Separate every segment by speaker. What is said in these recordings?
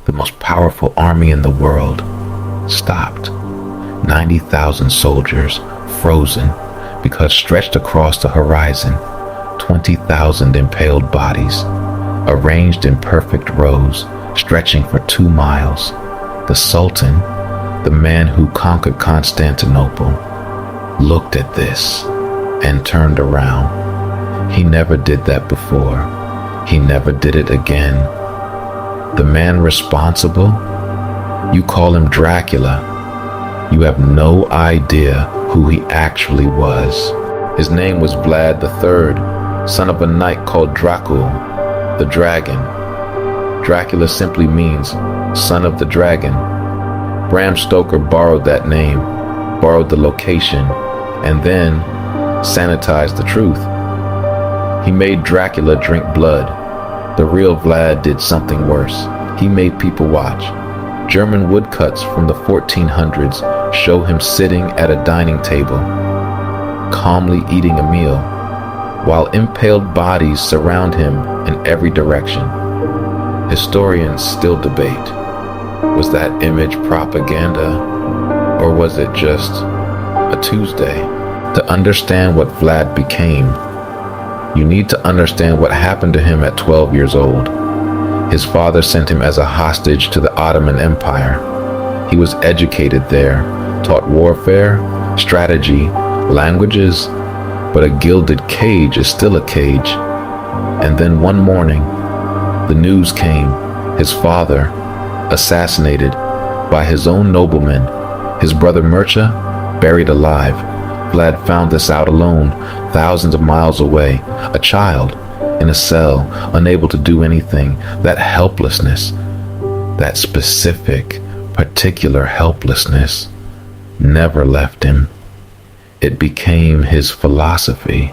Speaker 1: the most powerful army in the world, stopped. 90,000 soldiers frozen because stretched across the horizon, 20,000 impaled bodies, arranged in perfect rows, stretching for 2 miles. The Sultan, the man who conquered Constantinople, looked at this and turned around. He never did that before. He never did it again. The man responsible? You call him Dracula. You have no idea who he actually was. His name was Vlad the Third, son of a knight called Dracula, the dragon. Dracula simply means son of the dragon. Bram Stoker borrowed that name, borrowed the location, and then sanitized the truth. He made Dracula drink blood. The real Vlad did something worse. He made people watch. German woodcuts from the 1400s show him sitting at a dining table, calmly eating a meal, while impaled bodies surround him in every direction. Historians still debate, was that image propaganda, or was it just a Tuesday? To understand what Vlad became, you need to understand what happened to him at 12 years old. His father sent him as a hostage to the Ottoman Empire. He was educated there, taught warfare, strategy, languages, but a gilded cage is still a cage. And then one morning, the news came, his father, assassinated by his own noblemen, his brother Mircea, buried alive. Vlad found this out alone, thousands of miles away, a child, in a cell, unable to do anything. That helplessness, that specific, particular helplessness, never left him. It became his philosophy.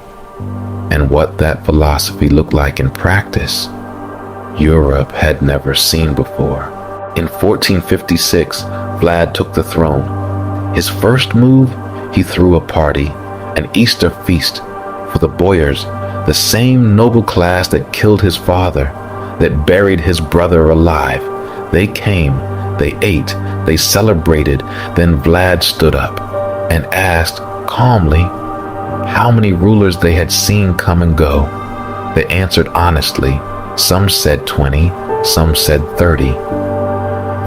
Speaker 1: And what that philosophy looked like in practice, Europe had never seen before. In 1456, Vlad took the throne. His first move, he threw a party, an Easter feast for the boyars, the same noble class that killed his father, that buried his brother alive. They came, they ate, they celebrated. Then Vlad stood up and asked calmly how many rulers they had seen come and go. They answered honestly. Some said 20, some said 30.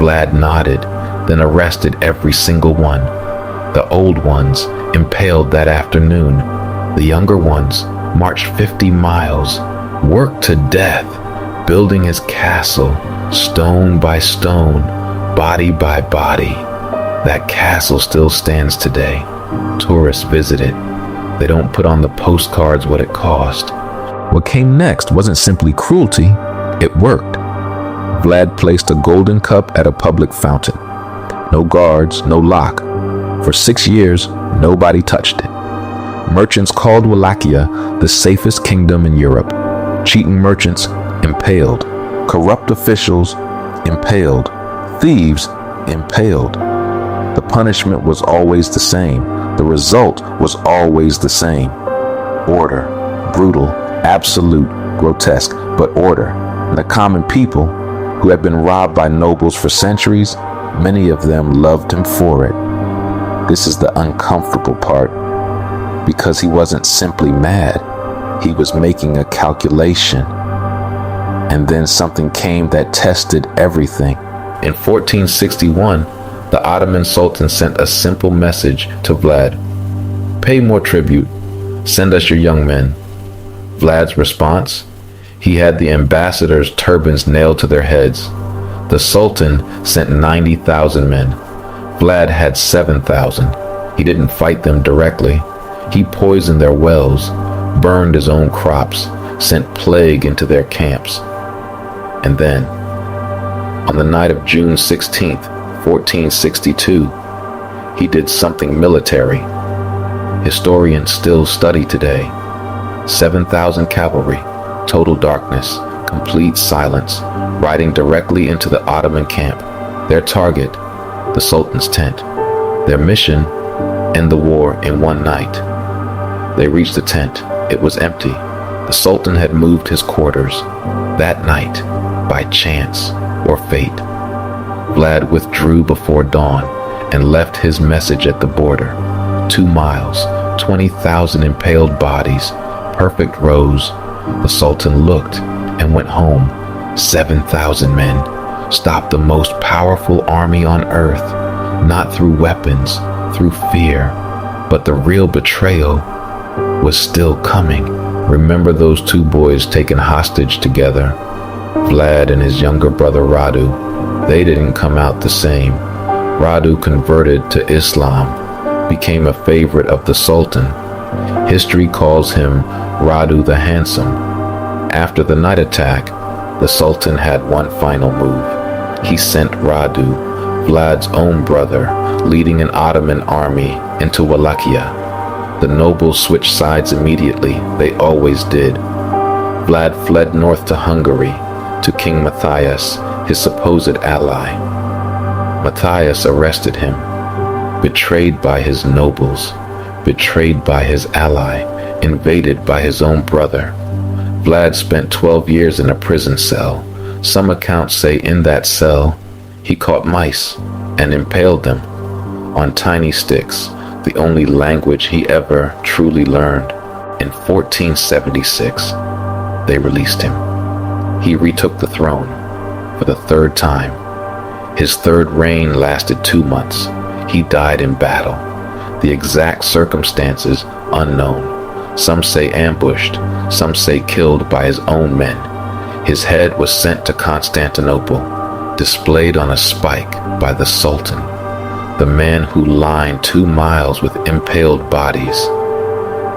Speaker 1: Vlad nodded, then arrested every single one. The old ones impaled that afternoon. The younger ones marched 50 miles, worked to death, building his castle, stone by stone, body by body. That castle still stands today. Tourists visit it. They don't put on the postcards what it cost. What came next wasn't simply cruelty, it worked. Vlad placed a golden cup at a public fountain. No guards, no lock. For 6 years, nobody touched it. Merchants called Wallachia the safest kingdom in Europe. Cheating merchants impaled. Corrupt officials impaled. Thieves impaled. The punishment was always the same. The result was always the same. Order, brutal, absolute, grotesque, but order. And the common people, who had been robbed by nobles for centuries, many of them loved him for it. This is the uncomfortable part, because he wasn't simply mad, he was making a calculation. And then something came that tested everything. In 1461, the Ottoman Sultan sent a simple message to Vlad. Pay more tribute. Send us your young men. Vlad's response? He had the ambassadors' turbans nailed to their heads. The Sultan sent 90,000 men. Vlad had 7,000. He didn't fight them directly. He poisoned their wells, burned his own crops, sent plague into their camps. And then, on the night of June 16th, 1462, he did something military. Historians still study today. 7,000 cavalry, total darkness, complete silence, riding directly into the Ottoman camp. Their target, the Sultan's tent. Their mission, end the war in one night. They reached the tent. It was empty. The Sultan had moved his quarters. That night, by chance or fate, Vlad withdrew before dawn and left his message at the border. 2 miles, 20,000 impaled bodies, perfect rows. The Sultan looked and went home. 7,000 men stopped the most powerful army on earth, not through weapons, through fear. But the real betrayal was still coming. Remember those 2 boys taken hostage together? Vlad and his younger brother Radu. They didn't come out the same. Radu converted to Islam, became a favorite of the Sultan. History calls him Radu the Handsome. After the night attack, the Sultan had one final move. He sent Radu, Vlad's own brother, leading an Ottoman army into Wallachia. The nobles switched sides immediately. They always did. Vlad fled north to Hungary, to King Matthias, his supposed ally. Matthias arrested him, betrayed by his nobles, betrayed by his ally, invaded by his own brother. Vlad spent 12 years in a prison cell. Some accounts say in that cell, he caught mice and impaled them on tiny sticks, the only language he ever truly learned. In 1476, they released him. He retook the throne for the 3rd time. His 3rd reign lasted 2 months. He died in battle. The exact circumstances unknown. Some say ambushed, some say killed by his own men. His head was sent to Constantinople, displayed on a spike by the Sultan, the man who lined 2 miles with impaled bodies,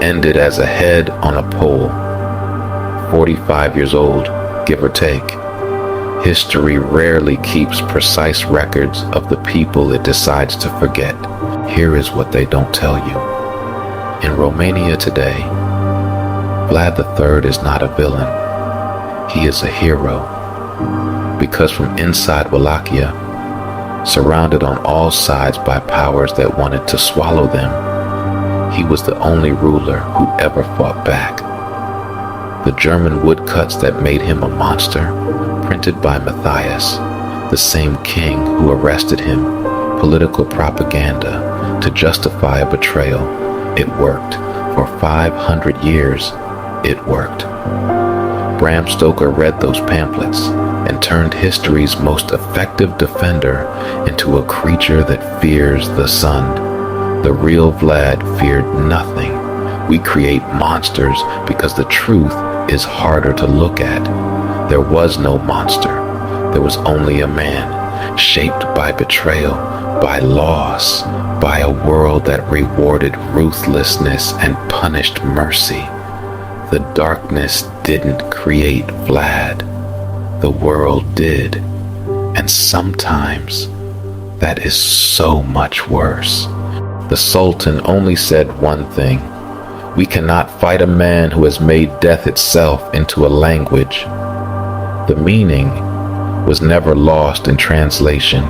Speaker 1: ended as a head on a pole. 45 years old, give or take. History rarely keeps precise records of the people it decides to forget. Here is what they don't tell you. In Romania today, Vlad III is not a villain. He is a hero. Because from inside Wallachia, surrounded on all sides by powers that wanted to swallow them, he was the only ruler who ever fought back. The German woodcuts that made him a monster, printed by Matthias, the same king who arrested him, political propaganda to justify a betrayal. It worked. For 500 years, it worked. Bram Stoker read those pamphlets and turned history's most effective defender into a creature that fears the sun. The real Vlad feared nothing. We create monsters because the truth is harder to look at. There was no monster. There was only a man, shaped by betrayal, by loss, by a world that rewarded ruthlessness and punished mercy. The darkness didn't create Vlad. The world did. And sometimes that is so much worse. The Sultan only said one thing: we cannot fight a man who has made death itself into a language. The meaning was never lost in translation.